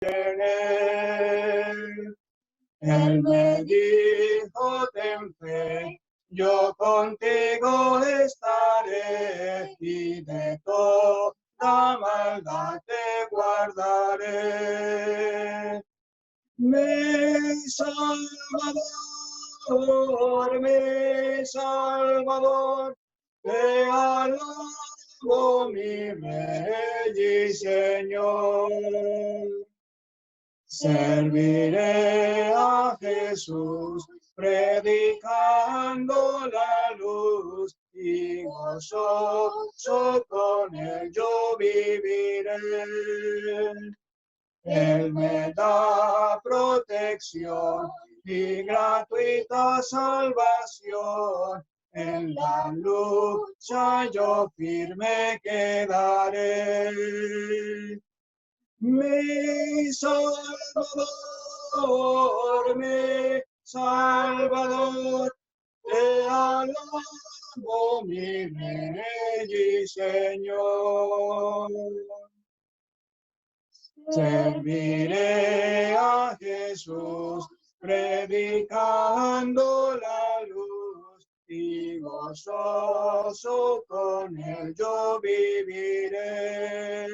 en él. Él me dijo, ten fe, yo contigo estaré y de toda maldad te guardaré. Mi Salvador, te alabo, mi Rey y Señor. Serviré a Jesús, predicando la luz, y gozoso con él yo viviré. Él me da protección y gratuita salvación. En la lucha yo firme quedaré. Mi Salvador, te alabo, mi Rey y Señor. Serviré a Jesús, predicando la luz, y gozoso con él yo viviré.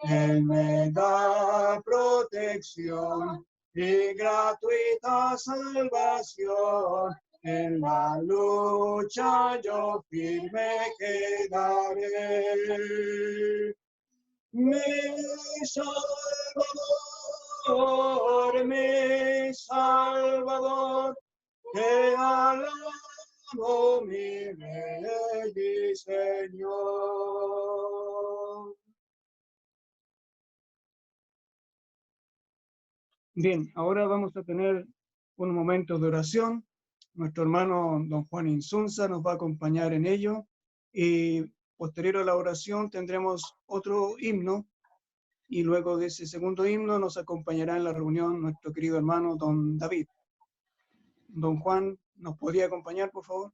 Él me da protección y gratuita salvación. En la lucha yo firme quedaré. Mi Salvador, te alabo, mi Rey y Señor. Bien, ahora vamos a tener unos momentos de oración. Nuestro hermano don Juan Insunza nos va a acompañar en ello, y posterior a la oración tendremos otro himno, y luego de ese segundo himno nos acompañará en la reunión nuestro querido hermano don David. Don Juan, ¿nos podría acompañar, por favor?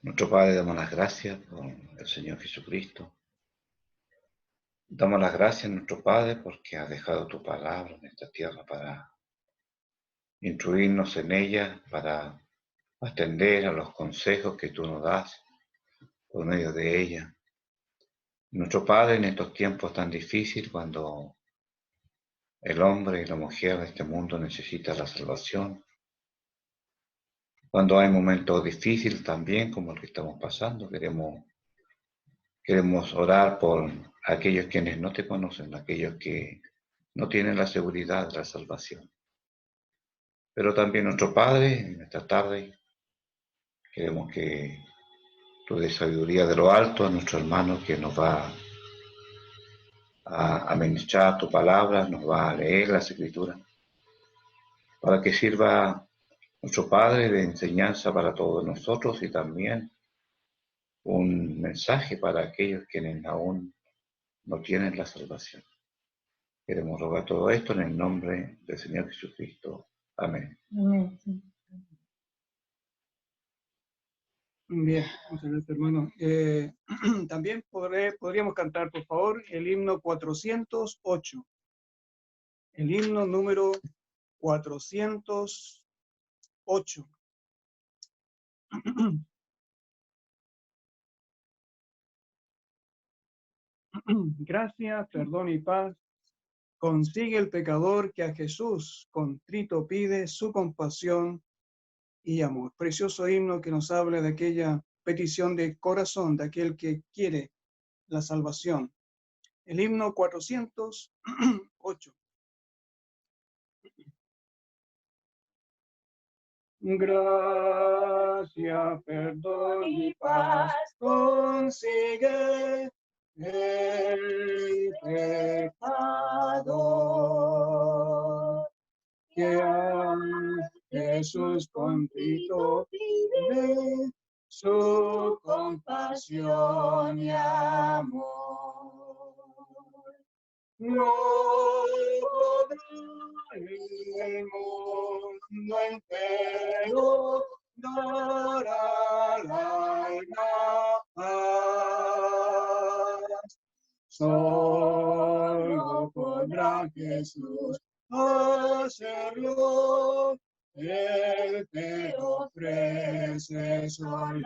Nuestro Padre, damos las gracias por el Señor Jesucristo. Damos las gracias a nuestro Padre porque has dejado tu palabra en esta tierra para instruirnos en ella, para atender a los consejos que tú nos das por medio de ella. Nuestro Padre, en estos tiempos tan difíciles, cuando el hombre y la mujer de este mundo necesitan la salvación, cuando hay momentos difíciles también como el que estamos pasando, queremos orar por aquellos quienes no te conocen, aquellos que no tienen la seguridad de la salvación. Pero también nuestro Padre, en esta tarde, queremos que tú des sabiduría de lo alto a nuestro hermano que nos va a ministrar tu palabra, nos va a leer las Escrituras, para que sirva nuestro Padre de enseñanza para todos nosotros y también un mensaje para aquellos quienes aún no tienen la salvación. Queremos rogar todo esto en el nombre del Señor Jesucristo. Amén. Amén. Bien, muchas gracias, hermano. También podríamos cantar, por favor, el himno 408. El himno número 408. Gracia, perdón y paz consigue el pecador que a Jesús contrito pide su compasión y amor. Precioso himno que nos habla de aquella petición de corazón de aquel que quiere la salvación. El himno 408. Gracia, perdón y paz consigue el pecador que a Jesús contrito pide su compasión y amor. No podrá el mundo entero dar al alma paz. Solo Jesús, hacerlo, Él te ofrece solas.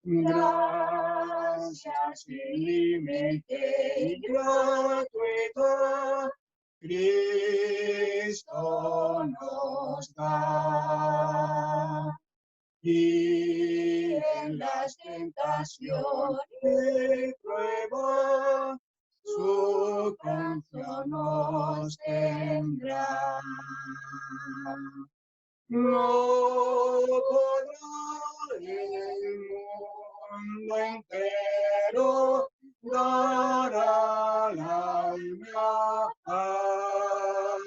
Gracias sin límite y gratuito, Cristo nos da. Y en las tentaciones y prueba, su canción nos tendrá. No podrá el mundo entero dar al alma paz.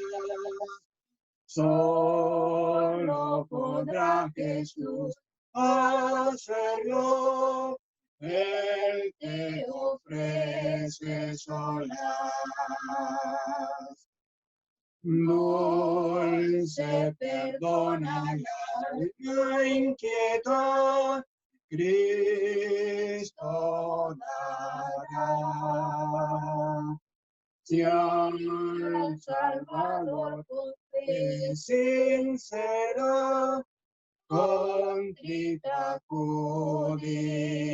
Solo podrá Jesús hacerlo, Él te ofrece solas. Dulce perdona la inquieta, Cristo dará. Si al Salvador es sincera, contrita acudirá.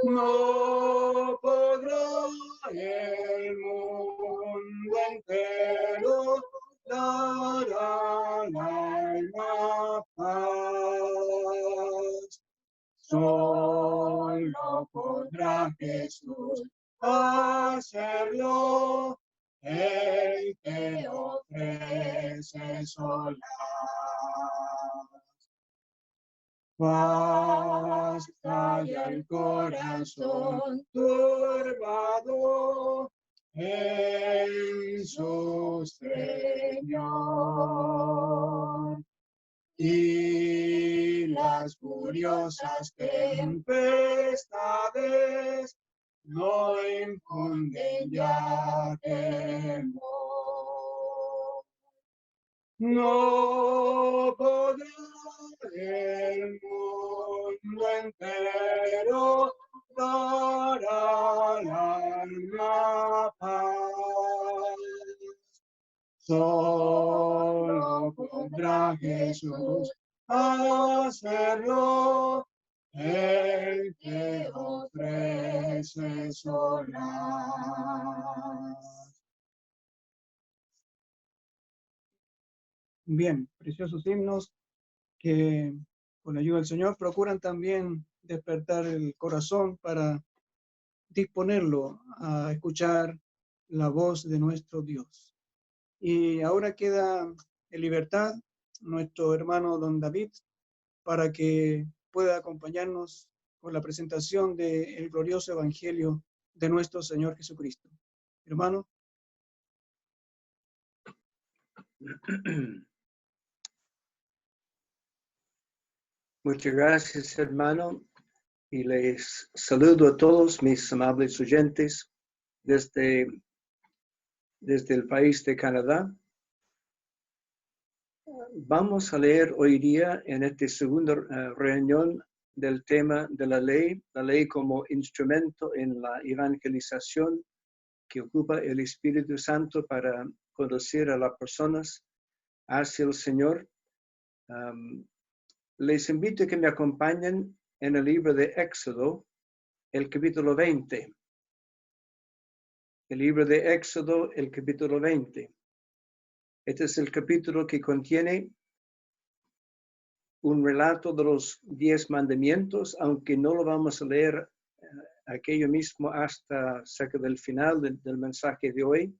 No podrá el mundo entero dar al alma paz. Solo podrá Jesús hacerlo, Él te ofrece solas. Paz calla el corazón turbado en su Señor. Y las furiosas tempestades no infunden ya temor. No podrá el mundo entero dar al alma paz. Solo podrá Jesús hacerlo, Él te ofrece solas. Bien, preciosos himnos que con la ayuda del Señor procuran también despertar el corazón para disponerlo a escuchar la voz de nuestro Dios. Y ahora queda en libertad nuestro hermano don David para que pueda acompañarnos con la presentación del glorioso Evangelio de nuestro Señor Jesucristo. Hermano. Muchas gracias, hermano, y les saludo a todos mis amables oyentes desde el país de Canadá. Vamos a leer hoy día en esta segunda reunión del tema de la ley como instrumento en la evangelización que ocupa el Espíritu Santo para conducir a las personas hacia el Señor. Les invito a que me acompañen en el libro de Éxodo, el capítulo 20. El libro de Éxodo, el capítulo 20. Este es el capítulo que contiene un relato de los 10 mandamientos, aunque no lo vamos a leer aquello mismo hasta cerca del final del mensaje de hoy.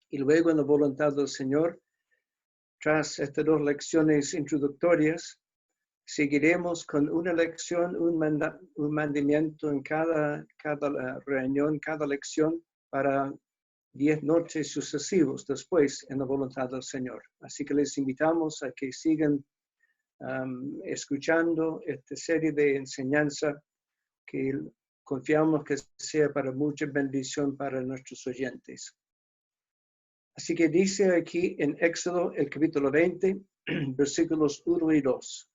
Y luego, en la voluntad del Señor, tras estas 2 lecciones introductorias, seguiremos con una lección, un mandamiento en cada reunión, cada lección, para 10 noches sucesivos después en la voluntad del Señor. Así que les invitamos a que sigan escuchando esta serie de enseñanza que confiamos que sea para mucha bendición para nuestros oyentes. Así que dice aquí en Éxodo, el capítulo 20, versículos 1 y 2.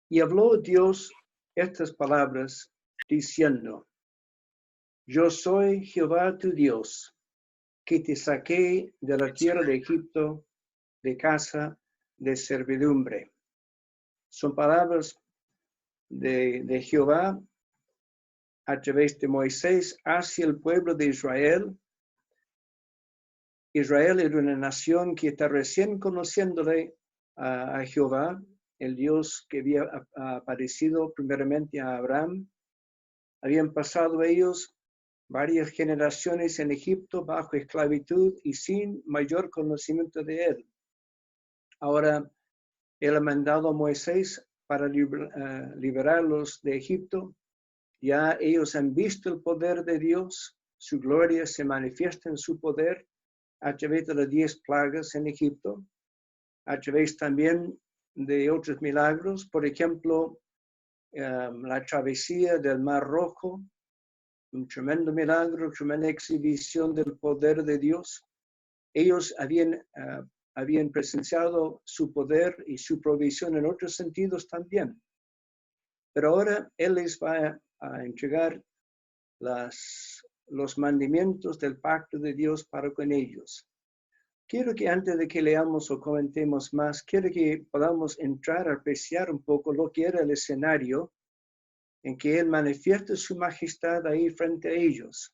Y habló Dios estas palabras diciendo: Yo soy Jehová tu Dios, que te saqué de la tierra de Egipto, de casa de servidumbre. Son palabras de Jehová a través de Moisés hacia el pueblo de Israel. Israel era una nación que está recién conociéndole a Jehová, el Dios que había aparecido primeramente a Abraham. Habían pasado ellos varias generaciones en Egipto bajo esclavitud y sin mayor conocimiento de él. Ahora, él ha mandado a Moisés para liberarlos de Egipto. Ya ellos han visto el poder de Dios, su gloria se manifiesta en su poder a través de las 10 plagas en Egipto, a través también de otros milagros, por ejemplo, la travesía del Mar Rojo, un tremendo milagro, tremenda exhibición del poder de Dios. Ellos habían presenciado su poder y su provisión en otros sentidos también. Pero ahora Él les va a entregar los mandamientos del pacto de Dios para con ellos. Quiero que antes de que leamos o comentemos más, quiero que podamos entrar a apreciar un poco lo que era el escenario en que Él manifiesta su majestad ahí frente a ellos.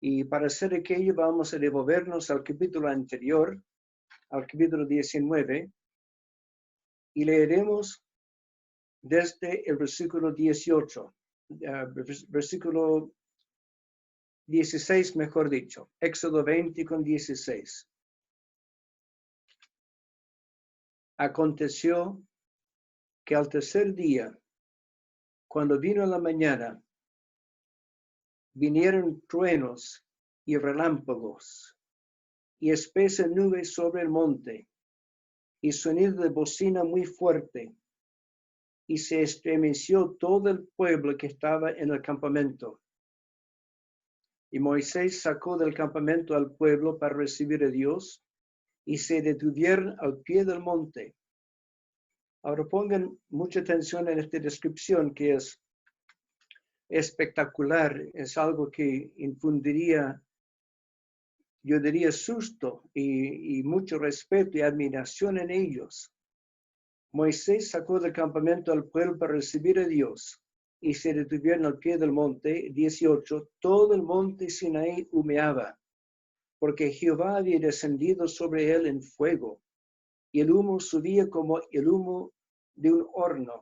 Y para hacer aquello vamos a devolvernos al capítulo anterior, al capítulo 19, y leeremos desde el versículo 18, versículo 16, mejor dicho, Éxodo 20 con 16. Aconteció que al tercer día, cuando vino la mañana, vinieron truenos y relámpagos y espesa nube sobre el monte y sonido de bocina muy fuerte, y se estremeció todo el pueblo que estaba en el campamento. Y Moisés sacó del campamento al pueblo para recibir a Dios, y se detuvieron al pie del monte. Ahora pongan mucha atención en esta descripción que es espectacular, es algo que infundiría, yo diría, susto y mucho respeto y admiración en ellos. Moisés sacó del campamento al pueblo para recibir a Dios, y se detuvieron al pie del monte. 18, todo el monte Sinaí humeaba, porque Jehová había descendido sobre él en fuego, y el humo subía como el humo de un horno,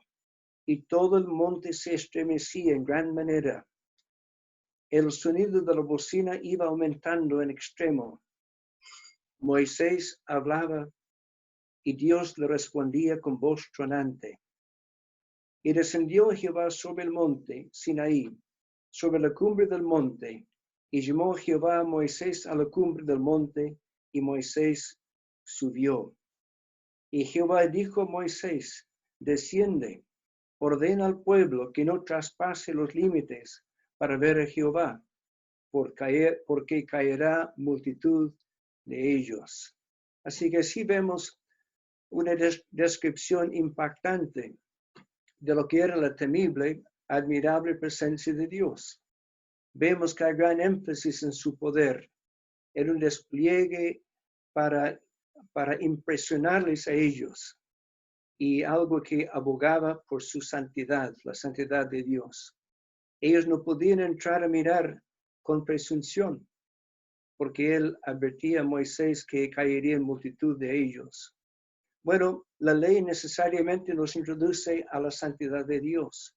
y todo el monte se estremecía en gran manera. El sonido de la bocina iba aumentando en extremo. Moisés hablaba, y Dios le respondía con voz tronante. Y descendió Jehová sobre el monte Sinaí, sobre la cumbre del monte, y llamó Jehová a Moisés a la cumbre del monte, y Moisés subió. Y Jehová dijo a Moisés: desciende, ordena al pueblo que no traspase los límites para ver a Jehová, porque caerá multitud de ellos. Así que sí vemos una descripción impactante de lo que era la temible, admirable presencia de Dios. Vemos que hay gran énfasis en su poder. Era un despliegue para impresionarles a ellos, y algo que abogaba por su santidad, la santidad de Dios. Ellos no podían entrar a mirar con presunción, porque él advertía a Moisés que caería en multitud de ellos. Bueno, la ley necesariamente nos introduce a la santidad de Dios,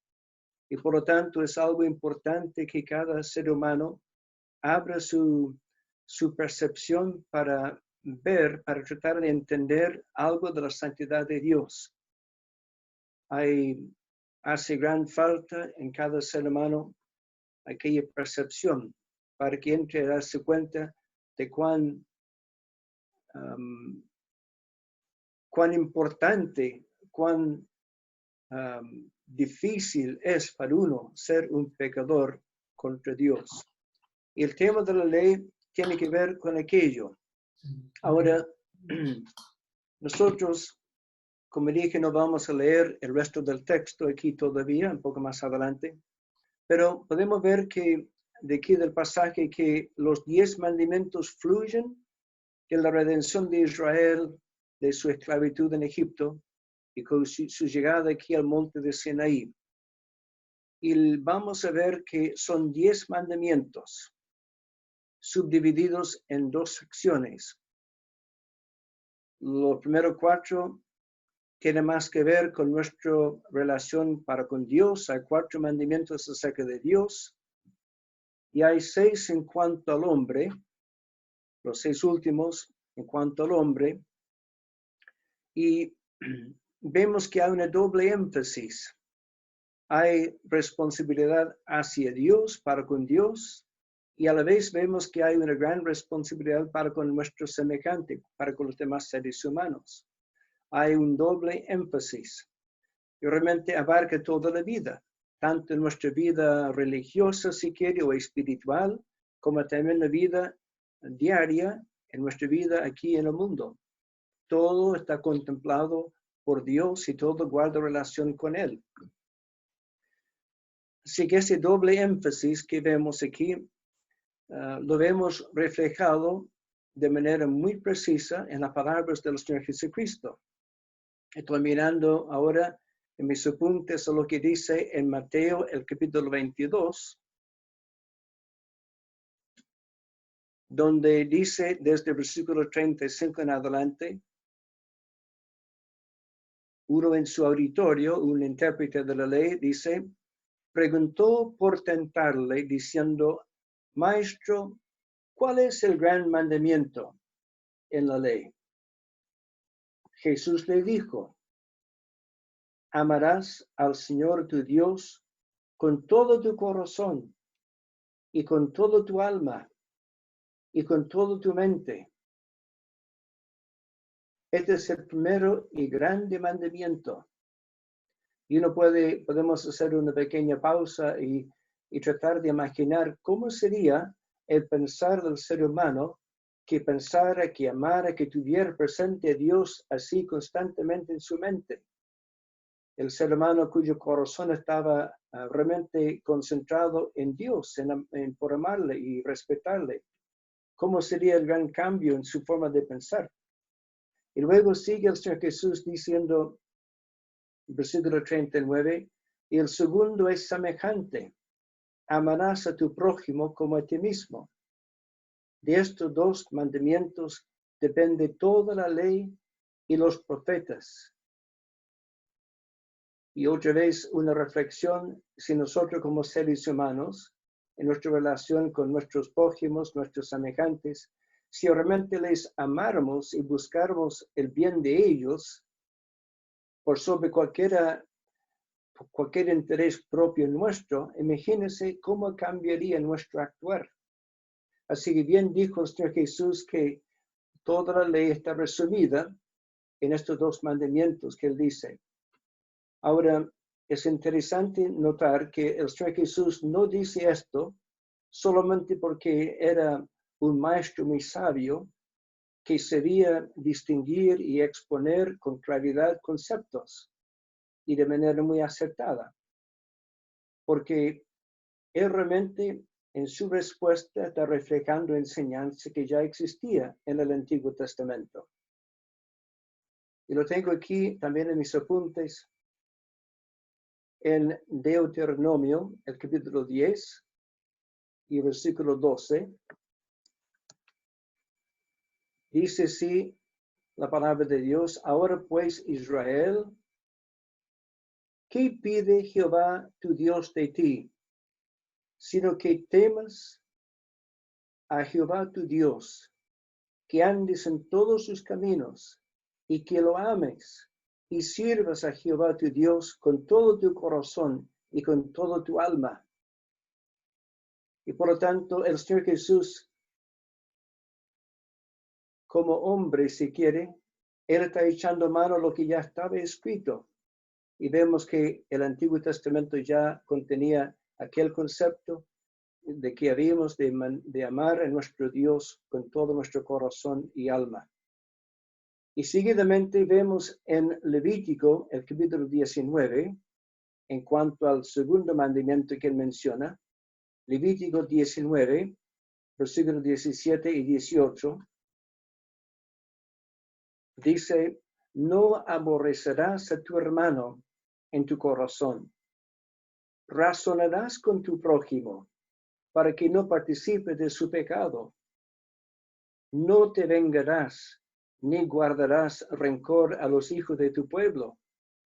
y por lo tanto es algo importante que cada ser humano abra su percepción para ver, para tratar de entender algo de la santidad de Dios. Hace gran falta en cada ser humano aquella percepción para que entre a darse cuenta de cuán importante, cuán difícil es para uno ser un pecador contra Dios. Y el tema de la ley tiene que ver con aquello. Ahora, nosotros, como dije, no vamos a leer el resto del texto aquí todavía, un poco más adelante, Pero podemos ver que de aquí del pasaje que los 10 mandamientos fluyen de la redención de Israel de su esclavitud en Egipto y con su llegada aquí al monte de Sinaí. Y vamos a ver que son 10 mandamientos subdivididos en 2 secciones. Los primeros 4 tienen más que ver con nuestra relación para con Dios. Hay 4 mandamientos acerca de Dios y hay 6 en cuanto al hombre, los 6 últimos en cuanto al hombre. Y vemos que hay una doble énfasis. Hay responsabilidad hacia Dios, para con Dios, y a la vez vemos que hay una gran responsabilidad para con nuestro semejante, para con los demás seres humanos. Hay un doble énfasis y realmente abarca toda la vida, tanto nuestra vida religiosa, si quiere, o espiritual, como también la vida diaria, en nuestra vida aquí en el mundo. Todo está contemplado por Dios y todo guarda relación con Él. Así que ese doble énfasis que vemos aquí, lo vemos reflejado de manera muy precisa en las palabras del Señor Jesucristo. Estoy mirando ahora en mis apuntes a lo que dice en Mateo, el capítulo 22, donde dice desde el versículo 35 en adelante, uno en su auditorio, un intérprete de la ley, dice, preguntó por tentarle, diciendo, Maestro, ¿cuál es el gran mandamiento en la ley? Jesús le dijo, amarás al Señor tu Dios con todo tu corazón y con todo tu alma y con todo tu mente. Este es el primero y grande mandamiento. Y podemos hacer una pequeña pausa y tratar de imaginar cómo sería el pensar del ser humano que pensara, que amara, que tuviera presente a Dios así constantemente en su mente. El ser humano cuyo corazón estaba realmente concentrado en Dios, por amarle y respetarle. ¿Cómo sería el gran cambio en su forma de pensar? Y luego sigue el Señor Jesús diciendo, versículo 39, y el segundo es semejante, amarás a tu prójimo como a ti mismo. De estos 2 mandamientos depende toda la ley y los profetas. Y otra vez una reflexión, si nosotros como seres humanos, en nuestra relación con nuestros prójimos, nuestros semejantes, si realmente les amáramos y buscáramos el bien de ellos, por sobre cualquier interés propio nuestro, imagínense cómo cambiaría nuestro actuar. Así que bien dijo el Señor Jesús que toda la ley está resumida en estos 2 mandamientos que Él dice. Ahora, es interesante notar que el Señor Jesús no dice esto solamente porque era un maestro muy sabio que sabía distinguir y exponer con claridad conceptos y de manera muy acertada. Porque Él realmente en su respuesta está reflejando enseñanza que ya existía en el Antiguo Testamento. Y lo tengo aquí también en mis apuntes. En Deuteronomio, el capítulo 10 y versículo 12, dice así la palabra de Dios, ahora pues Israel, ¿qué pide Jehová tu Dios de ti? Sino que temas a Jehová tu Dios, que andes en todos sus caminos y que lo ames y sirvas a Jehová tu Dios con todo tu corazón y con todo tu alma. Y por lo tanto, el Señor Jesús, como hombre, si quiere, Él está echando mano a lo que ya estaba escrito. Y vemos que el Antiguo Testamento ya contenía aquel concepto de que habíamos de amar a nuestro Dios con todo nuestro corazón y alma. Y seguidamente vemos en Levítico, el capítulo 19, en cuanto al segundo mandamiento que él menciona, Levítico 19, versículos 17 y 18, dice, no aborrecerás a tu hermano en tu corazón. Razonarás con tu prójimo para que no participe de su pecado. No te vengarás ni guardarás rencor a los hijos de tu pueblo,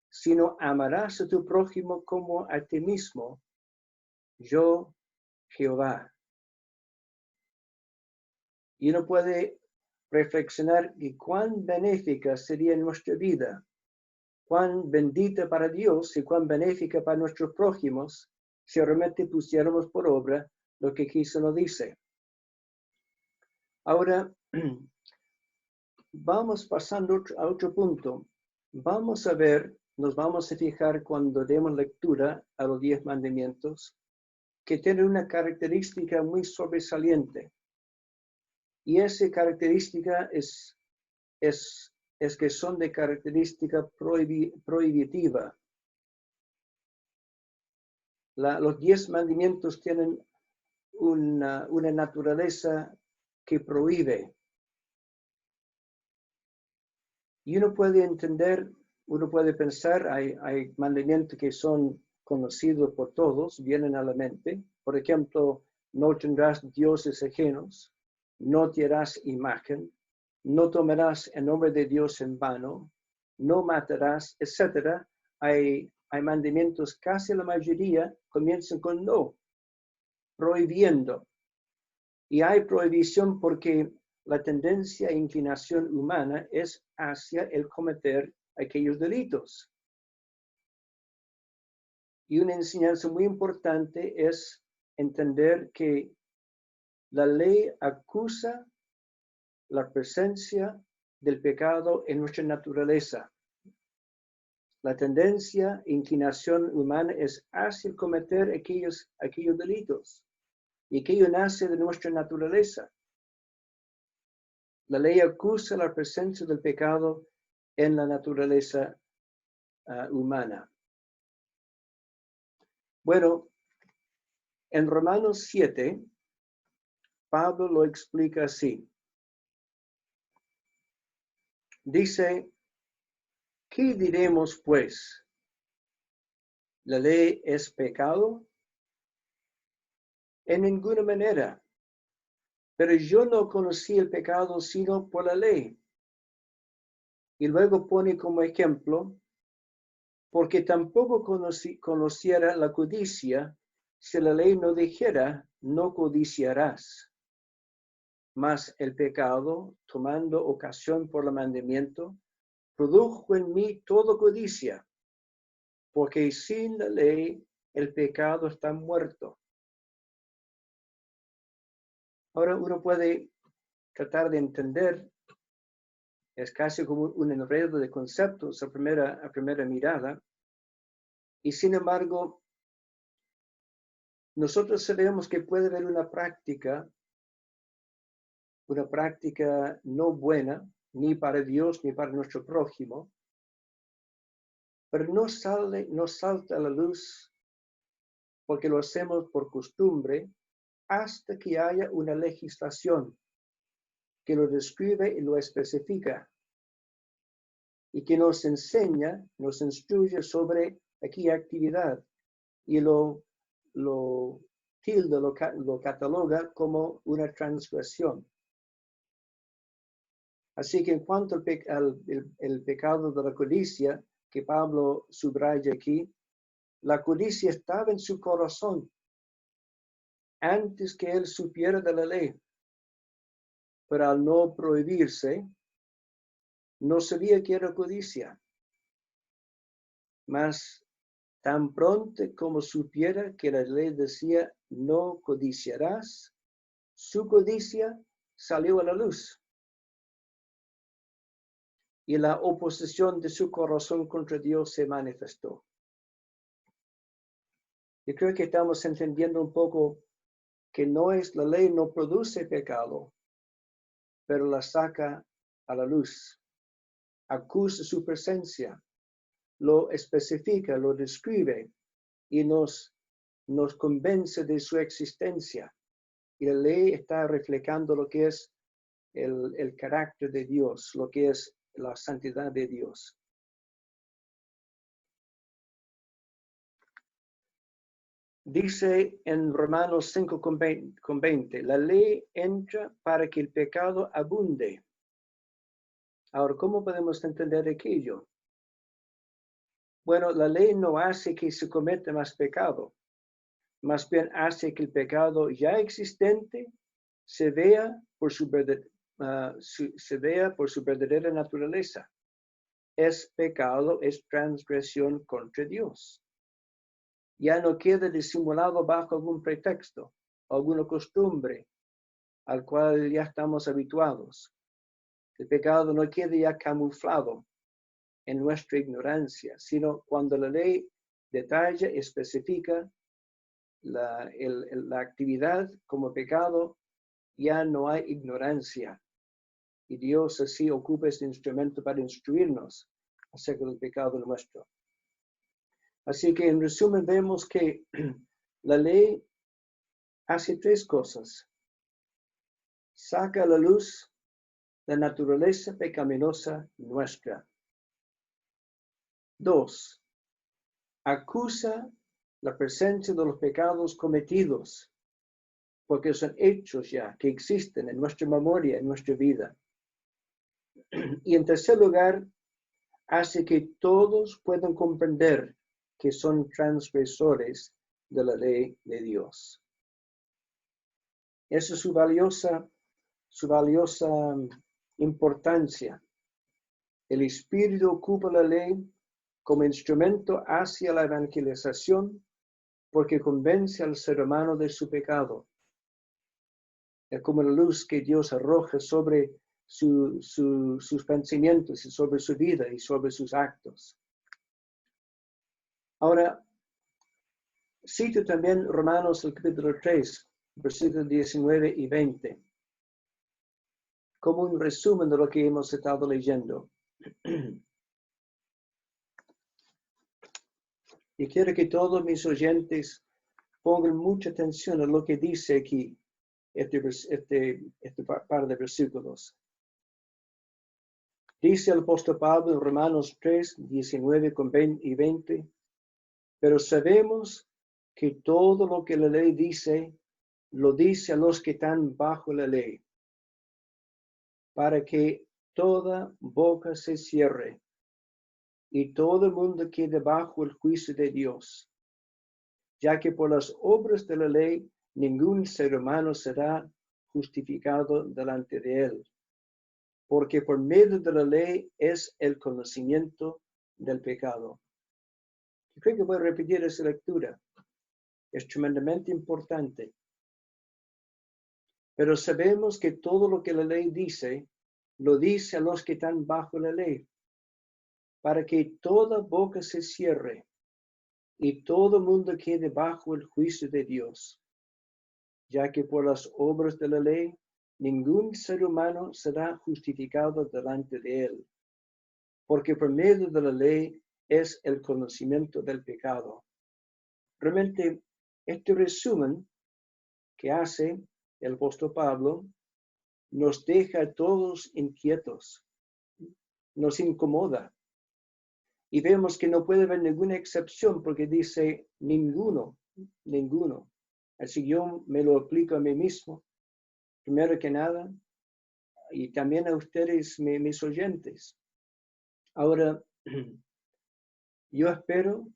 sino amarás a tu prójimo como a ti mismo. Yo, Jehová. Y uno puede reflexionar y cuán benéfica sería nuestra vida, cuán bendita para Dios y cuán benéfica para nuestros prójimos si realmente pusiéramos por obra lo que aquí se nos dice. Ahora, vamos pasando a otro punto. Vamos a ver, nos vamos a fijar cuando demos lectura a los 10 mandamientos, que tienen una característica muy sobresaliente. Y esa característica es que son de característica prohibitiva. Los 10 mandamientos tienen una naturaleza que prohíbe. Y uno puede entender, uno puede pensar, hay mandamientos que son conocidos por todos, vienen a la mente. Por ejemplo, no tendrás dioses ajenos, no te harás imagen, no tomarás el nombre de Dios en vano, no matarás, etc. Hay mandamientos, casi la mayoría comienzan con no, prohibiendo. Y hay prohibición porque la tendencia e inclinación humana es hacia el cometer aquellos delitos. Y una enseñanza muy importante es entender que la ley acusa la presencia del pecado en nuestra naturaleza. La tendencia e inclinación humana es hacia el cometer aquellos delitos. Y aquello nace de nuestra naturaleza. La ley acusa la presencia del pecado en la naturaleza humana. Bueno, en Romanos 7, Pablo lo explica así. Dice, ¿qué diremos pues? ¿La ley es pecado? En ninguna manera. Pero yo no conocí el pecado sino por la ley. Y luego pone como ejemplo, porque tampoco conociera la codicia si la ley no dijera, no codiciarás. Mas el pecado, tomando ocasión por el mandamiento, produjo en mí toda codicia, porque sin la ley el pecado está muerto. Ahora uno puede tratar de entender, es casi como un enredo de conceptos a primera mirada, y sin embargo, nosotros sabemos que puede haber una práctica no buena, ni para Dios ni para nuestro prójimo, pero no salta a la luz porque lo hacemos por costumbre hasta que haya una legislación que lo describe y lo especifica y que nos enseña, nos instruye sobre aquella actividad y lo tilda, lo cataloga como una transgresión. Así que en cuanto al pecado de la codicia, que Pablo subraya aquí, la codicia estaba en su corazón antes que él supiera de la ley. Pero al no prohibirse, no sabía que era codicia. Mas tan pronto como supiera que la ley decía no codiciarás, su codicia salió a la luz. Y la oposición de su corazón contra Dios se manifestó. Yo creo que estamos entendiendo un poco que la ley no produce pecado, pero la saca a la luz. Acusa su presencia, lo especifica, lo describe y nos convence de su existencia. Y la ley está reflejando lo que es el carácter de Dios, lo que es la santidad de Dios. Dice en Romanos 5:20, la ley entra para que el pecado abunde. Ahora, ¿cómo podemos entender aquello? Bueno, la ley no hace que se cometa más pecado, más bien hace que el pecado ya existente se vea por su verdadera naturaleza. Es pecado, es transgresión contra Dios. Ya no queda disimulado bajo algún pretexto, alguna costumbre al cual ya estamos habituados. El pecado no queda ya camuflado en nuestra ignorancia, sino cuando la ley detalla, especifica la actividad como pecado, ya no hay ignorancia. Y Dios así ocupa este instrumento para instruirnos acerca del pecado nuestro. Así que en resumen vemos que la ley hace tres cosas. Saca a la luz la naturaleza pecaminosa nuestra. 2. Acusa la presencia de los pecados cometidos, porque son hechos ya que existen en nuestra memoria, en nuestra vida. Y en tercer lugar, hace que todos puedan comprender que son transgresores de la ley de Dios. Esa es su valiosa importancia. El Espíritu ocupa la ley como instrumento hacia la evangelización porque convence al ser humano de su pecado. Es como la luz que Dios arroja sobre sus pensamientos y sobre su vida y sobre sus actos. Ahora, cito también Romanos el capítulo 3, versículos 19 y 20, como un resumen de lo que hemos estado leyendo. Y quiero que todos mis oyentes pongan mucha atención a lo que dice aquí este par de versículos. Dice el apóstol Pablo en Romanos 3, 19 y 20, pero sabemos que todo lo que la ley dice, lo dice a los que están bajo la ley, para que toda boca se cierre y todo el mundo quede bajo el juicio de Dios, ya que por las obras de la ley ningún ser humano será justificado delante de él, porque por medio de la ley es el conocimiento del pecado. Yo creo que voy a repetir esa lectura. Es tremendamente importante. Pero sabemos que todo lo que la ley dice, lo dice a los que están bajo la ley, para que toda boca se cierre y todo mundo quede bajo el juicio de Dios, ya que por las obras de la ley ningún ser humano será justificado delante de él, porque por medio de la ley es el conocimiento del pecado. Realmente, este resumen que hace el apóstol Pablo nos deja a todos inquietos, nos incomoda. Y vemos que no puede haber ninguna excepción porque dice ninguno. Así yo me lo aplico a mí mismo, primero que nada, y también a ustedes, mis oyentes. Ahora, yo espero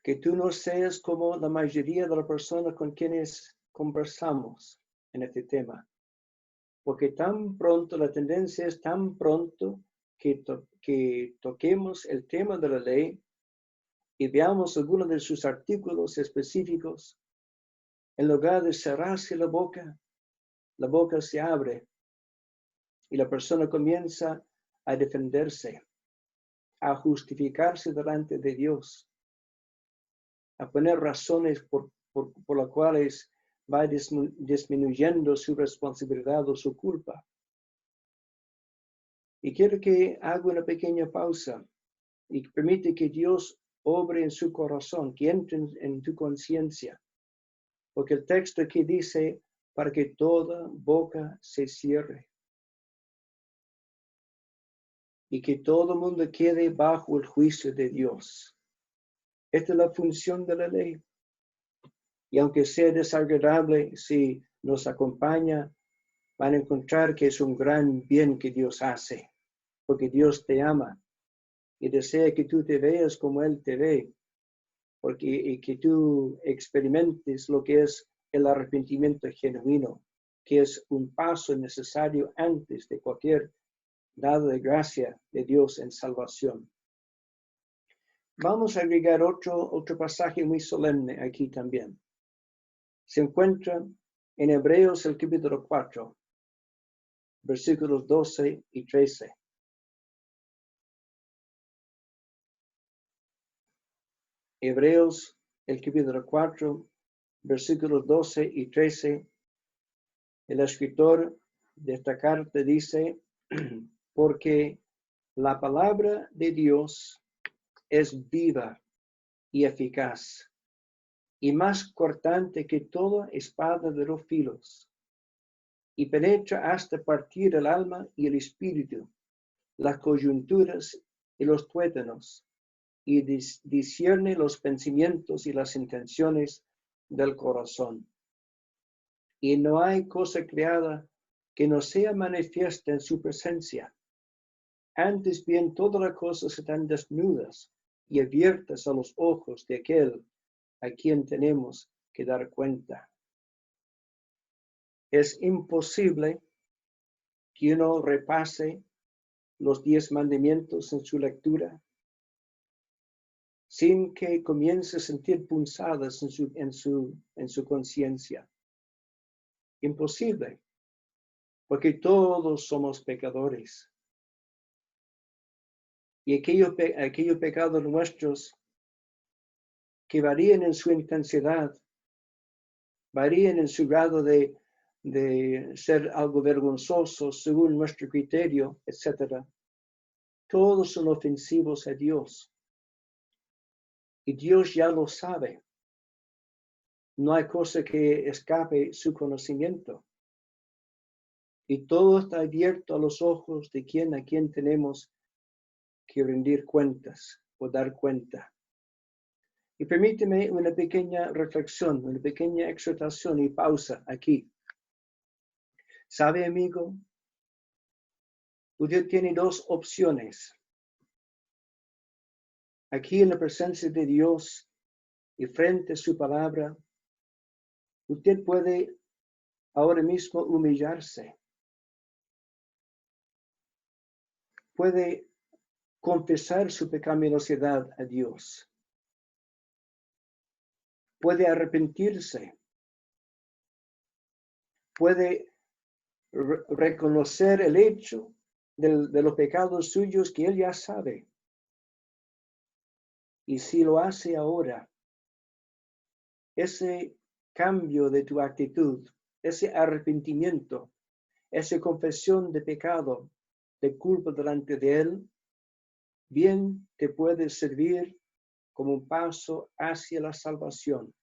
que tú no seas como la mayoría de las personas con quienes conversamos en este tema, porque tan pronto, la tendencia es tan pronto que toquemos el tema de la ley y veamos algunos de sus artículos específicos, en lugar de cerrarse la boca se abre y la persona comienza a defenderse, a justificarse delante de Dios, a poner razones por las cuales va disminuyendo su responsabilidad o su culpa. Y quiero que haga una pequeña pausa y permite que Dios obre en su corazón, que entre en tu conciencia. Porque el texto aquí dice, para que toda boca se cierre. Y que todo mundo quede bajo el juicio de Dios. Esta es la función de la ley. Y aunque sea desagradable, si nos acompaña, van a encontrar que es un gran bien que Dios hace. Porque Dios te ama y desea que tú te veas como Él te ve. Y que tú experimentes lo que es el arrepentimiento genuino, que es un paso necesario antes de cualquier dado de gracia de Dios en salvación. Vamos a agregar otro pasaje muy solemne aquí también. Se encuentra en Hebreos el capítulo 4, versículos 12 y 13. Hebreos el capítulo 4, versículos 12 y 13. El escritor de esta carta dice, porque la palabra de Dios es viva y eficaz, y más cortante que toda espada de dos filos, y penetra hasta partir el alma y el espíritu, las coyunturas y los tuétanos, y discierne los pensamientos y las intenciones del corazón. Y no hay cosa creada que no sea manifiesta en su presencia. Antes bien, todas las cosas están desnudas y abiertas a los ojos de aquel a quien tenemos que dar cuenta. Es imposible que uno repase los 10 mandamientos en su lectura sin que comience a sentir punzadas en su conciencia. Imposible, porque todos somos pecadores. Y aquellos pecados nuestros que varían en su intensidad, varían en su grado de ser algo vergonzoso según nuestro criterio, etc. Todos son ofensivos a Dios. Y Dios ya lo sabe. No hay cosa que escape su conocimiento. Y todo está abierto a los ojos de a quien tenemos que rendir cuentas o dar cuenta. Y permíteme una pequeña reflexión, una pequeña exhortación y pausa aquí. ¿Sabe, amigo? Usted tiene 2 opciones. Aquí en la presencia de Dios y frente a su palabra, usted puede ahora mismo humillarse. Puede confesar su pecaminosidad a Dios. Puede arrepentirse. Puede reconocer el hecho de los pecados suyos que él ya sabe. Y si lo hace ahora, ese cambio de tu actitud, ese arrepentimiento, esa confesión de pecado, de culpa delante de él, bien te puede servir como un paso hacia la salvación.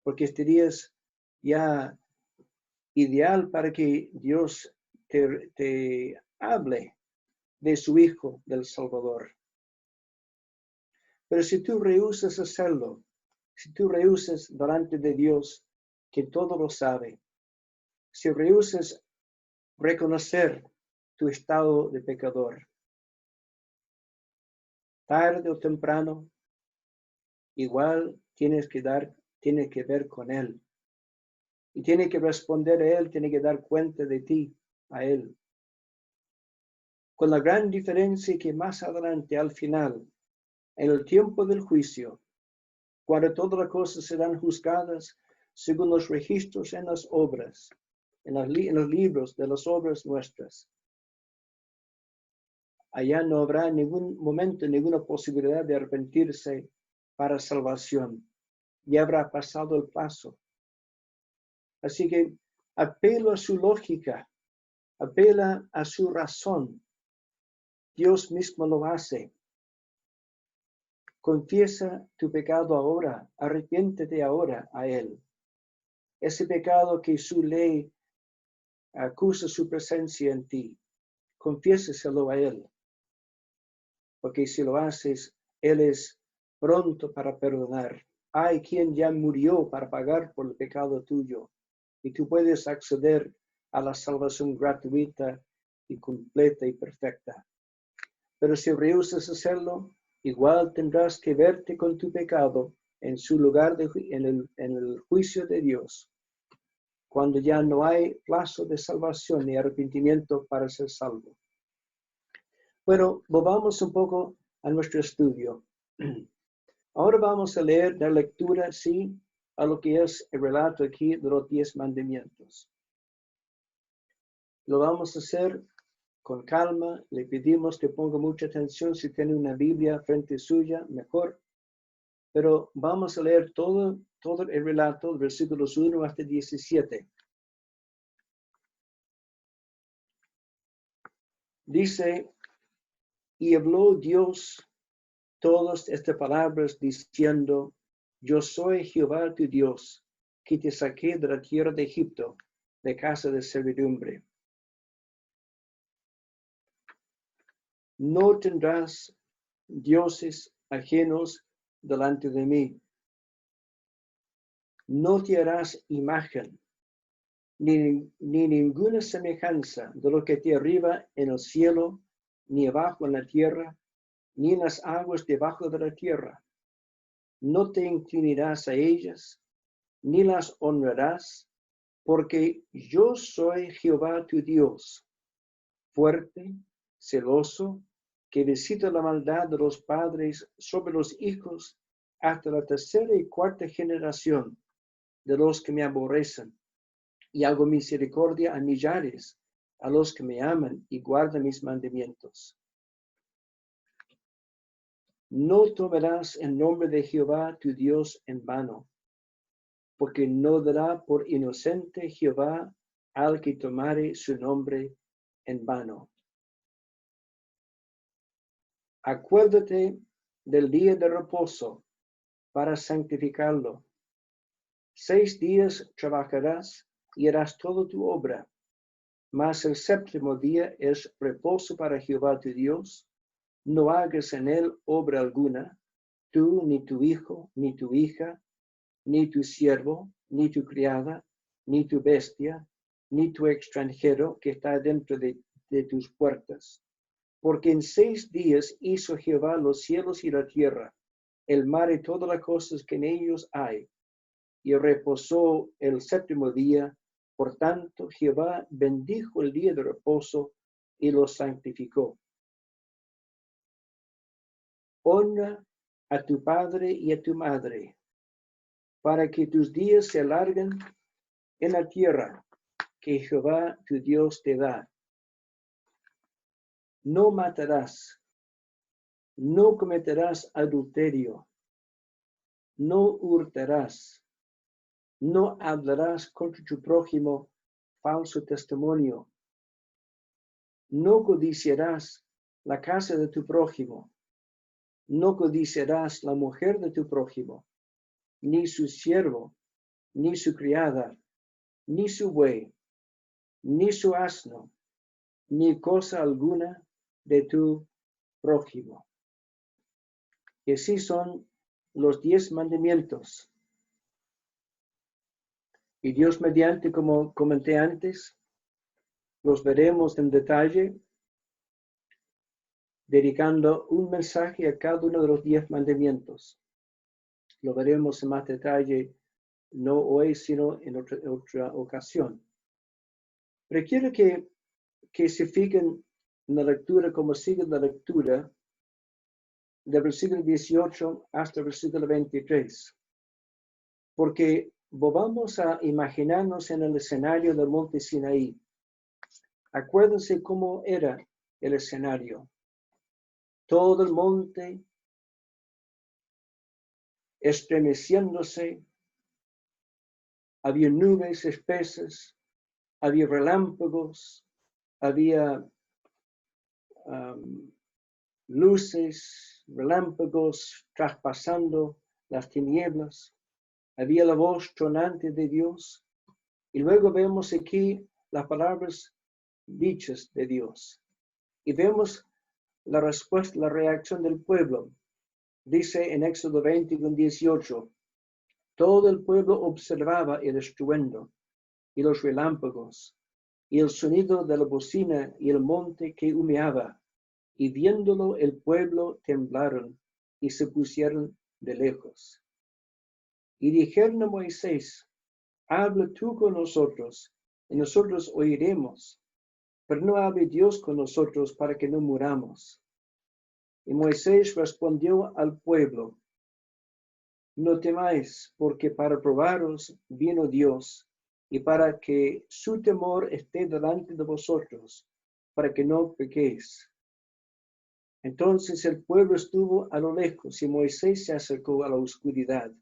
Porque este día es ya ideal para que Dios te hable de su Hijo, del Salvador. Pero si tú rehusas hacerlo, si tú rehusas delante de Dios, que todo lo sabe, si rehusas reconocer tu estado de pecador, tarde o temprano, igual tienes que ver con Él. Y tiene que responder a Él, tiene que dar cuenta de ti a Él. Con la gran diferencia que más adelante, al final, en el tiempo del juicio, cuando todas las cosas serán juzgadas según los registros en las obras, en los libros de las obras nuestras, allá no habrá ningún momento, ninguna posibilidad de arrepentirse para salvación. Ya habrá pasado el paso. Así que apelo a su lógica, apela a su razón. Dios mismo lo hace. Confiesa tu pecado ahora, arrepiéntete ahora a él. Ese pecado que su ley acusa su presencia en ti, confiéseselo a él. Porque si lo haces, él es pronto para perdonar. Hay quien ya murió para pagar por el pecado tuyo. Y tú puedes acceder a la salvación gratuita y completa y perfecta. Pero si rehusas hacerlo, igual tendrás que verte con tu pecado en su lugar en el juicio de Dios, cuando ya no hay plazo de salvación ni arrepentimiento para ser salvo. Bueno, volvamos un poco a nuestro estudio. Ahora vamos a leer la lectura, sí, a lo que es el relato aquí de los 10 mandamientos. Lo vamos a hacer con calma. Le pedimos que ponga mucha atención. Si tiene una Biblia frente suya, mejor. Pero vamos a leer todo el relato, versículos 1 hasta 17. Dice, y habló Dios todas estas palabras diciendo, yo soy Jehová tu Dios, que te saqué de la tierra de Egipto, de casa de servidumbre. No tendrás dioses ajenos delante de mí. No te harás imagen, ni ninguna semejanza de lo que te arriba en el cielo, ni abajo en la tierra, ni en las aguas debajo de la tierra. No te inclinarás a ellas, ni las honrarás, porque yo soy Jehová tu Dios, fuerte, celoso, que visita la maldad de los padres sobre los hijos hasta la tercera y cuarta generación de los que me aborrecen, y hago misericordia a millares, a los que me aman y guardan mis mandamientos. No tomarás el nombre de Jehová tu Dios en vano, porque no dará por inocente Jehová al que tomare su nombre en vano. Acuérdate del día de reposo para santificarlo. 6 días trabajarás y harás toda tu obra, mas el séptimo día es reposo para Jehová tu Dios. No hagas en él obra alguna, tú, ni tu hijo, ni tu hija, ni tu siervo, ni tu criada, ni tu bestia, ni tu extranjero que está dentro de tus puertas. Porque en 6 días hizo Jehová los cielos y la tierra, el mar y todas las cosas que en ellos hay, y reposó el séptimo día. Por tanto, Jehová bendijo el día de reposo y lo santificó. Honra a tu padre y a tu madre, para que tus días se alarguen en la tierra que Jehová tu Dios te da. No matarás, no cometerás adulterio, no hurtarás, no hablarás contra tu prójimo falso testimonio, no codiciarás la casa de tu prójimo, no codiciarás la mujer de tu prójimo, ni su siervo, ni su criada, ni su buey, ni su asno, ni cosa alguna de tu prójimo. Y así son los 10 mandamientos. Y Dios mediante, como comenté antes, los veremos en detalle, dedicando un mensaje a cada uno de los 10 mandamientos. Lo veremos en más detalle, no hoy, sino en otra ocasión. Pero quiero que se fijen en la lectura, como sigue la lectura, del versículo 18 hasta el versículo 23. Porque vamos a imaginarnos en el escenario del monte Sinaí. Acuérdense cómo era el escenario. Todo el monte estremeciéndose, había nubes espesas, había relámpagos, había luces, relámpagos traspasando las tinieblas. Había la voz tronante de Dios. Y luego vemos aquí las palabras dichas de Dios. Y vemos la respuesta, la reacción del pueblo. Dice en Éxodo 20:18, todo el pueblo observaba el estruendo y los relámpagos y el sonido de la bocina y el monte que humeaba. Y viéndolo el pueblo temblaron y se pusieron de lejos. Y dijeron a Moisés, habla tú con nosotros, y nosotros oiremos, pero no hable Dios con nosotros para que no muramos. Y Moisés respondió al pueblo, no temáis, porque para probaros vino Dios, y para que su temor esté delante de vosotros, para que no pequéis. Entonces el pueblo estuvo a lo lejos, y Moisés se acercó a la oscuridad,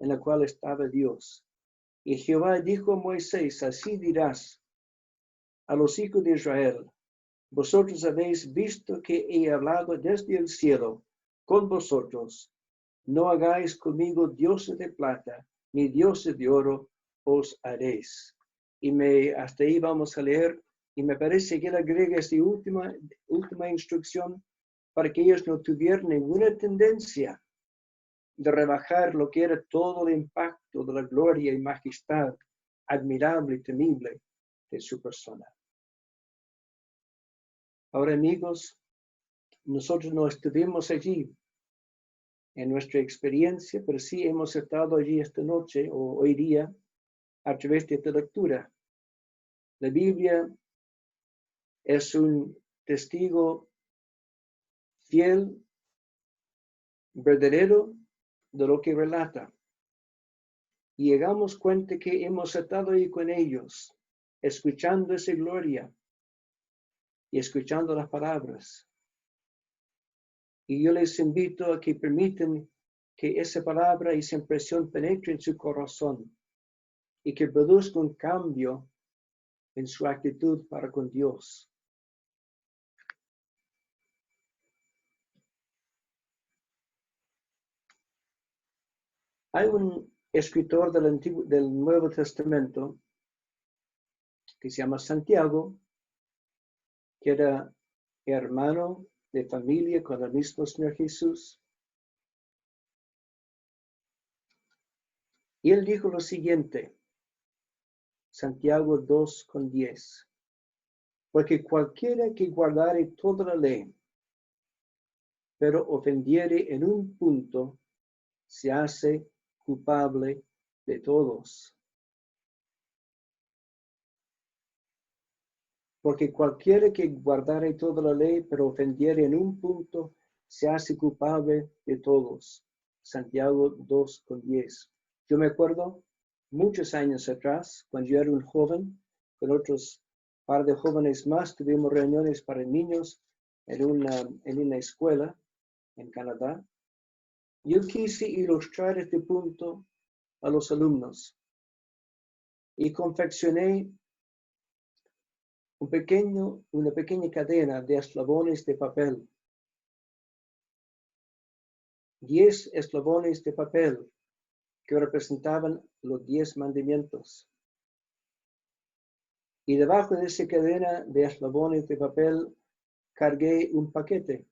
en la cual estaba Dios. Y Jehová dijo a Moisés, así dirás a los hijos de Israel, vosotros habéis visto que he hablado desde el cielo con vosotros. No hagáis conmigo dioses de plata, ni dioses de oro os haréis. Y hasta ahí vamos a leer, y me parece que él agrega esta última instrucción para que ellos no tuvieran ninguna tendencia de rebajar lo que era todo el impacto de la gloria y majestad admirable y temible de su persona. Ahora, amigos, nosotros no estuvimos allí en nuestra experiencia, pero sí hemos estado allí esta noche o hoy día a través de esta lectura. La Biblia es un testigo fiel, verdadero de lo que relata. Y llegamos cuenta que hemos estado ahí con ellos, escuchando esa gloria y escuchando las palabras. Y yo les invito a que permitan que esa palabra y esa impresión penetre en su corazón y que produzca un cambio en su actitud para con Dios. Hay un escritor del Nuevo Testamento que se llama Santiago, que era hermano de familia con el mismo Señor Jesús. Y él dijo lo siguiente, Santiago 2:10, porque cualquiera que guardare toda la ley, pero ofendiere en un punto, se hace culpable de todos. Porque cualquiera que guardare toda la ley, pero ofendiere en un punto, se hace culpable de todos. Santiago 2:10. Yo me acuerdo muchos años atrás, cuando yo era un joven, con otros par de jóvenes más, tuvimos reuniones para niños en una escuela en Canadá. Yo quise ilustrar este punto a los alumnos y confeccioné una pequeña cadena de eslabones de papel. 10 eslabones de papel que representaban los 10 mandamientos. Y debajo de esa cadena de eslabones de papel cargué un paquete.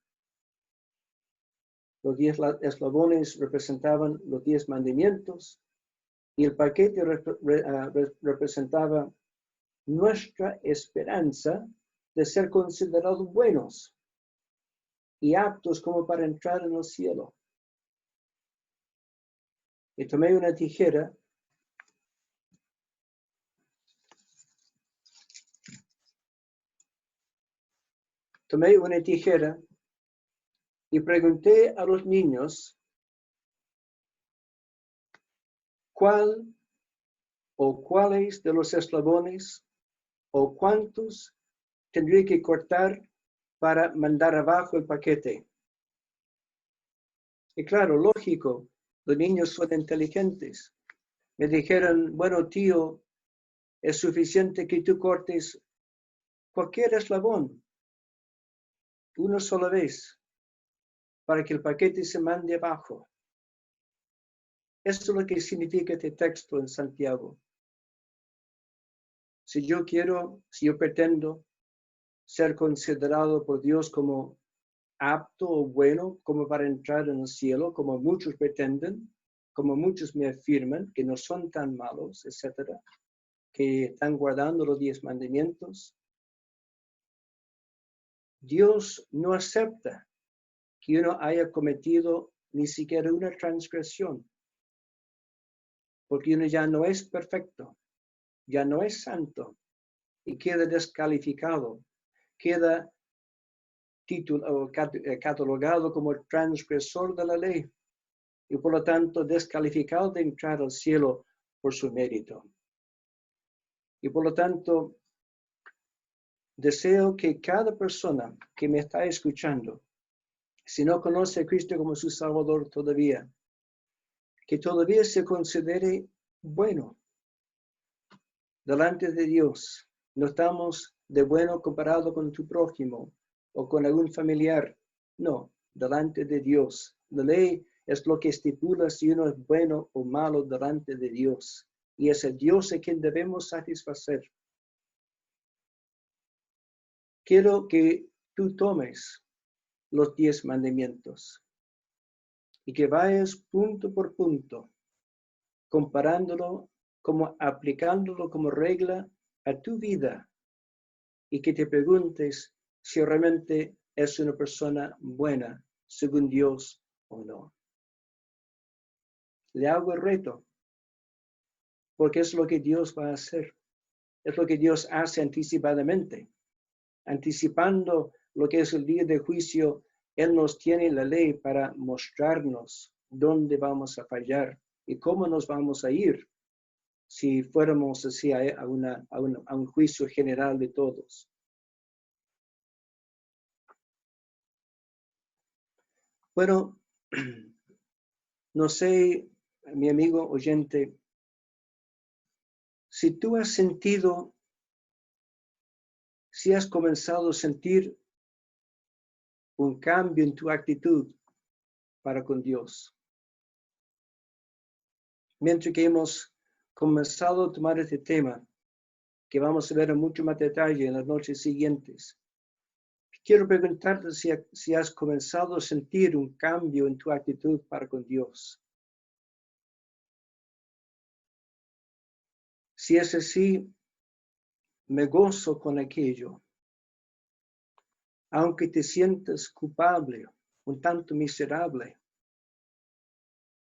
Los 10 eslabones representaban los 10 mandamientos y el paquete representaba nuestra esperanza de ser considerados buenos y aptos como para entrar en el cielo. Y tomé una tijera y pregunté a los niños cuál o cuáles de los eslabones o cuántos tendría que cortar para mandar abajo el paquete. Y claro, lógico, los niños son inteligentes. Me dijeron, bueno, tío, es suficiente que tú cortes cualquier eslabón, una sola vez. para que el paquete se mande abajo. Esto es lo que significa este texto en Santiago. Si yo pretendo ser considerado por Dios como apto o bueno, como para entrar en el cielo, como muchos pretenden, como muchos me afirman, que no son tan malos, etcétera, que están guardando los 10 mandamientos, Dios no acepta que uno haya cometido ni siquiera una transgresión, porque uno ya no es perfecto, ya no es santo y queda descalificado, queda catalogado como transgresor de la ley y por lo tanto descalificado de entrar al cielo por su mérito. Y por lo tanto, deseo que cada persona que me está escuchando, si no conoce a Cristo como su Salvador todavía, que todavía se considere bueno delante de Dios. No estamos de bueno comparado con tu prójimo o con algún familiar. No, delante de Dios. La ley es lo que estipula si uno es bueno o malo delante de Dios. Y es el Dios a quien debemos satisfacer. Quiero que tú tomes los 10 mandamientos y que vayas punto por punto, comparándolo, como aplicándolo como regla a tu vida y que te preguntes si realmente es una persona buena según Dios o no. Le hago el reto porque es lo que Dios va a hacer. Es lo que Dios hace anticipadamente. Anticipando lo que es el día de juicio, Él nos tiene la ley para mostrarnos dónde vamos a fallar y cómo nos vamos a ir si fuéramos así a un juicio general de todos. Bueno, no sé, mi amigo oyente, si tú has sentido, si has comenzado a sentir un cambio en tu actitud para con Dios. Mientras que hemos comenzado a tomar este tema, que vamos a ver en mucho más detalle en las noches siguientes, quiero preguntarte si has comenzado a sentir un cambio en tu actitud para con Dios. Si es así, me gozo con aquello. Aunque te sientas culpable, un tanto miserable,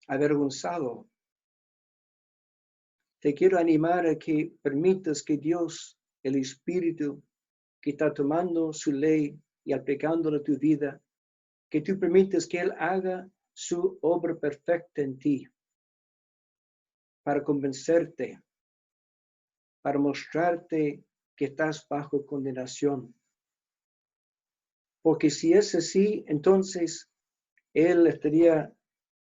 avergonzado, te quiero animar a que permitas que Dios, el Espíritu, que está tomando su ley y aplicándola a tu vida, que tú permitas que Él haga su obra perfecta en ti, para convencerte, para mostrarte que estás bajo condenación. Porque si es así, entonces Él estaría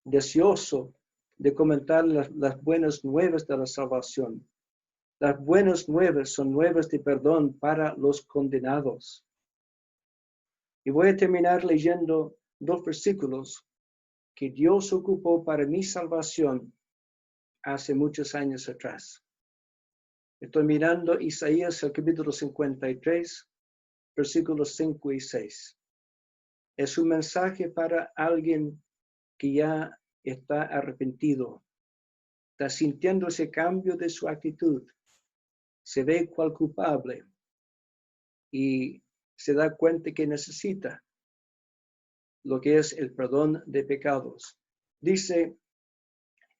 deseoso de comentar las buenas nuevas de la salvación. Las buenas nuevas son nuevas de perdón para los condenados. Y voy a terminar leyendo 2 versículos que Dios ocupó para mi salvación hace muchos años atrás. Estoy mirando Isaías, el capítulo 53, versículos 5 y 6. Es un mensaje para alguien que ya está arrepentido, está sintiendo ese cambio de su actitud, se ve cual culpable y se da cuenta que necesita lo que es el perdón de pecados. Dice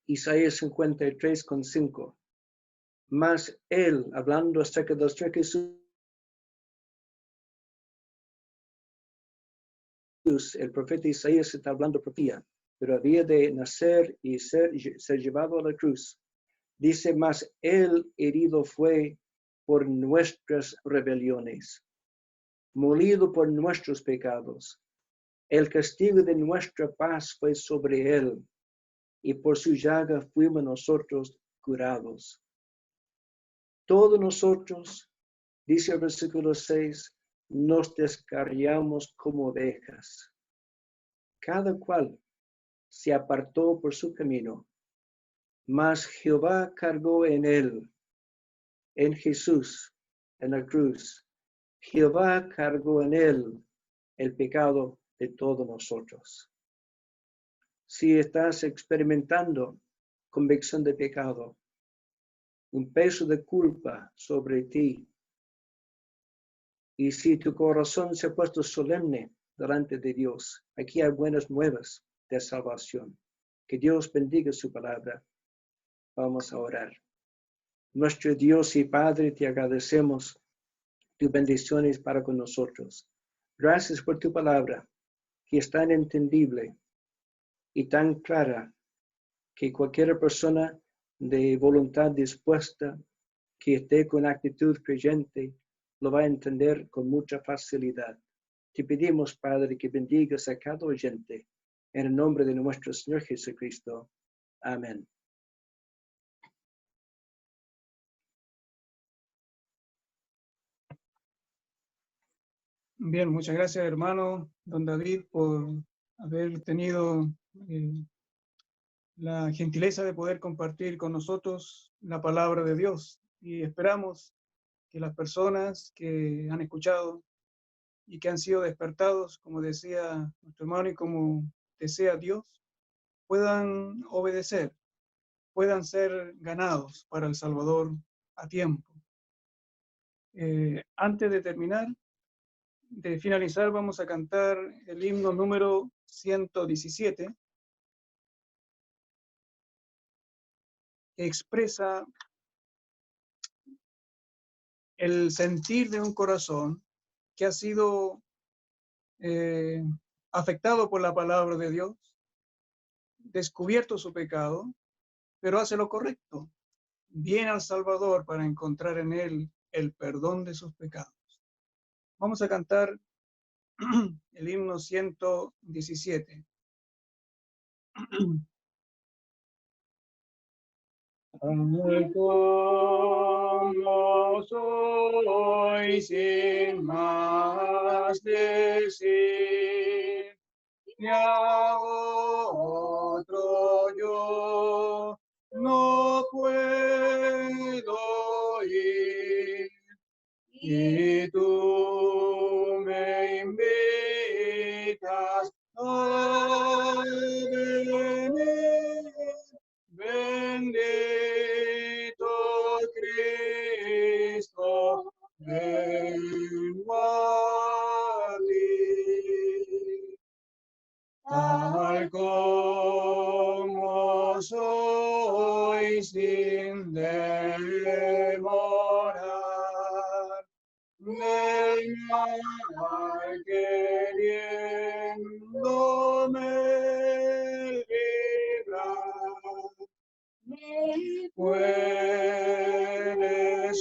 Isaías 53:5, mas él, hablando acerca de los 3 Jesús, el profeta Isaías está hablando profecía, pero había de nacer y ser llevado a la cruz. Dice, mas él herido fue por nuestras rebeliones, molido por nuestros pecados. El castigo de nuestra paz fue sobre él, y por su llaga fuimos nosotros curados. Todos nosotros, dice el versículo 6, nos descarriamos como ovejas. cada cual se apartó por su camino, mas Jehová cargó en él, en Jesús, en la cruz. Jehová cargó en él el pecado de todos nosotros. Si estás experimentando convicción de pecado, un peso de culpa sobre ti, y si tu corazón se ha puesto solemne delante de Dios, aquí hay buenas nuevas de salvación. Que Dios bendiga su palabra. Vamos a orar. Nuestro Dios y Padre, te agradecemos tus bendiciones para con nosotros. Gracias por tu palabra, que es tan entendible y tan clara que cualquier persona de voluntad dispuesta, que esté con actitud creyente, lo va a entender con mucha facilidad. Te pedimos, Padre, que bendigas a cada oyente, en el nombre de nuestro Señor Jesucristo. Amén. Bien, muchas gracias, hermano don David, por haber tenido la gentileza de poder compartir con nosotros la palabra de Dios. Y esperamos que las personas que han escuchado y que han sido despertados, como decía nuestro hermano y como desea Dios, puedan obedecer, puedan ser ganados para el Salvador a tiempo. Antes de terminar, de finalizar, vamos a cantar el himno número 117, que expresa el sentir de un corazón que ha sido afectado por la palabra de Dios, descubierto su pecado, pero hace lo correcto. Viene al Salvador para encontrar en él el perdón de sus pecados. Vamos a cantar el himno 117. Ay, como soy sin más decir, ni a otro yo no puedo ir, y tú me invitas a venir. Bendito Cristo, vengo a ti. Tal como soy sin demorar, venga queriéndome librar. Puedes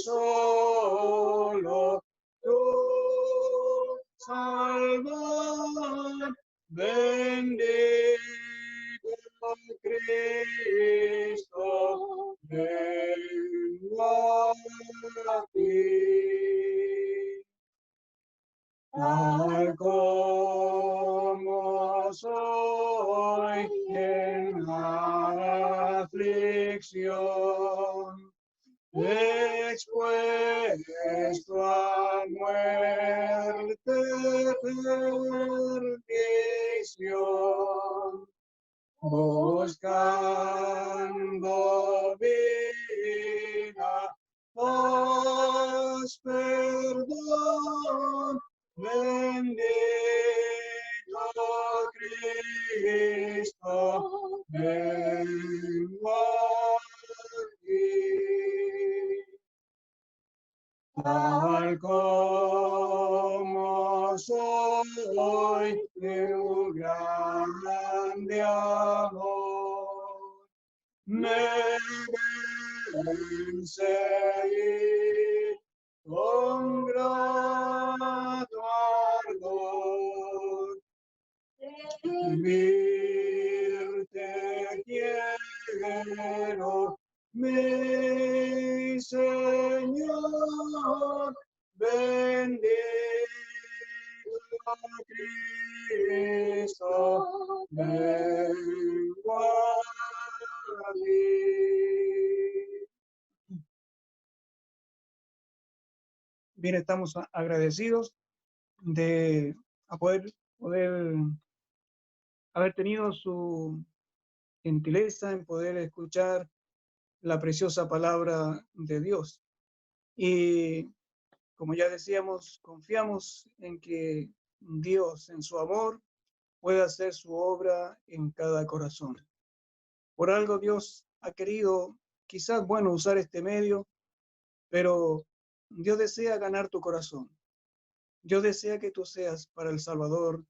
solo tú salvar, bendito Cristo, vengo a ti. Tal como soy en la aflicción, expuesto a muerte, perdición, buscando vida, paz, perdón, bendito Cristo, vengo a ti. Tal como soy de un grande amor, me vence con grato ardor. Servirte quiero, mi Señor, bendito Cristo, vengo a ti. Bien, estamos agradecidos de poder haber tenido su gentileza en poder escuchar la preciosa palabra de Dios. Y como ya decíamos, confiamos en que Dios, en su amor, puede hacer su obra en cada corazón. Por algo Dios ha querido, quizás, bueno, usar este medio, pero Dios desea ganar tu corazón. Dios desea que tú seas para el Salvador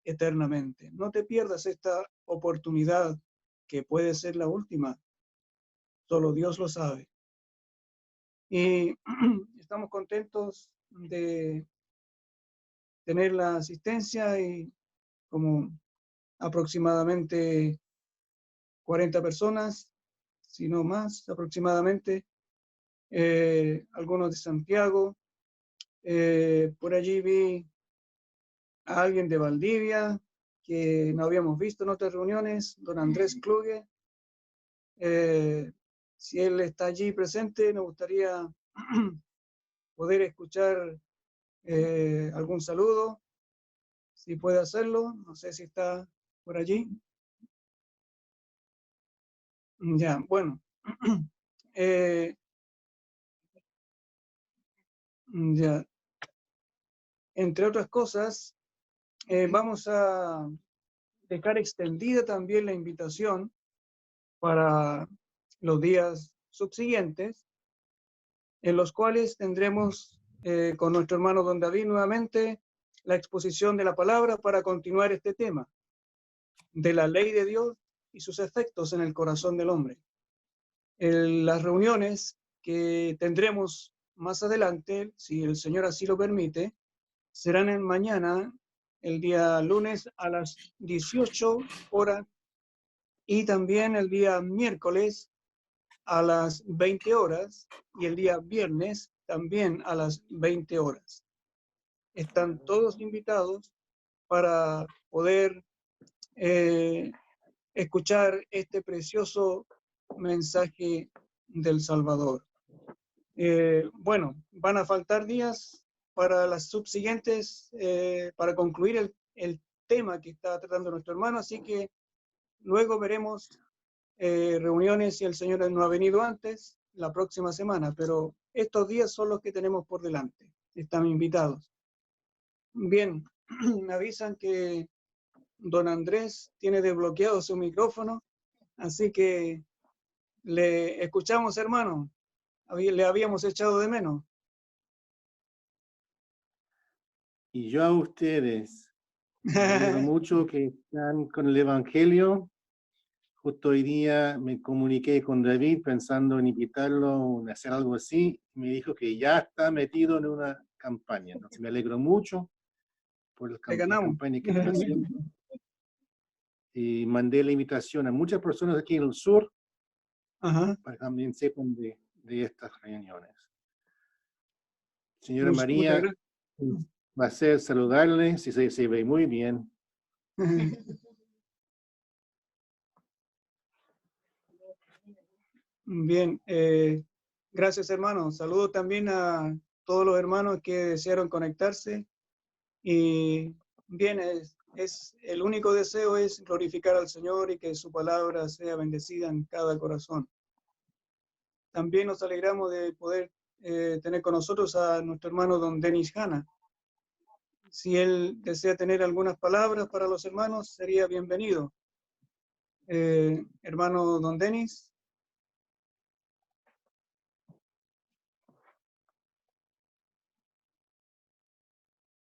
eternamente. No te pierdas esta oportunidad que puede ser la última. Solo Dios lo sabe. Y estamos contentos de tener la asistencia y como aproximadamente 40 personas, si no más aproximadamente, algunos de Santiago. Por allí vi a alguien de Valdivia que no habíamos visto en otras reuniones, don Andrés Kluge. Si él está allí presente, nos gustaría poder escuchar algún saludo, si puede hacerlo. No sé si está por allí. Ya, bueno. Ya. Entre otras cosas, vamos a dejar extendida también la invitación para los días subsiguientes, en los cuales tendremos con nuestro hermano don David nuevamente la exposición de la palabra para continuar este tema de la ley de Dios y sus efectos en el corazón del hombre. Las reuniones que tendremos más adelante, si el Señor así lo permite, serán en mañana, el día lunes a las 18 horas y también el día miércoles a las 20 horas y el día viernes también a las 20 horas. Están todos invitados para poder escuchar este precioso mensaje del Salvador. Bueno, van a faltar días para las subsiguientes, para concluir el tema que está tratando nuestro hermano, así que luego veremos reuniones si el Señor no ha venido antes, la próxima semana, pero estos días son los que tenemos por delante. Están invitados. Bien, me avisan que don Andrés tiene desbloqueado su micrófono, así que le escuchamos, hermano. Le habíamos echado de menos. Y yo a ustedes, me alegro mucho que están con el Evangelio. Justo hoy día me comuniqué con David pensando en invitarlo a hacer algo así. Me dijo que ya está metido en una campaña. Entonces me alegro mucho por la campaña que está haciendo. Y mandé la invitación a muchas personas aquí en el sur. Ajá. Para que también sepan de estas reuniones. Señora María, va a ser saludarle, si se ve muy bien. Bien, gracias hermano. Saludo también a todos los hermanos que desearon conectarse. Y bien, el único deseo es glorificar al Señor y que su palabra sea bendecida en cada corazón. También nos alegramos de poder tener con nosotros a nuestro hermano don Denis Hanna. Si él desea tener algunas palabras para los hermanos, sería bienvenido. Hermano don Denis.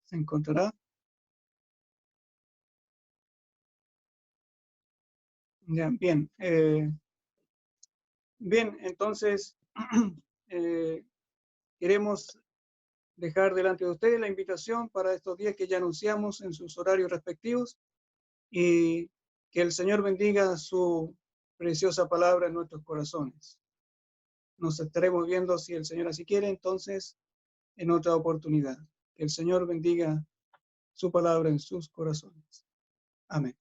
¿Se encontrará? Ya, bien. Bien, entonces queremos dejar delante de ustedes la invitación para estos días que ya anunciamos en sus horarios respectivos y que el Señor bendiga su preciosa palabra en nuestros corazones. Nos estaremos viendo, si el Señor así quiere, entonces en otra oportunidad. Que el Señor bendiga su palabra en sus corazones. Amén.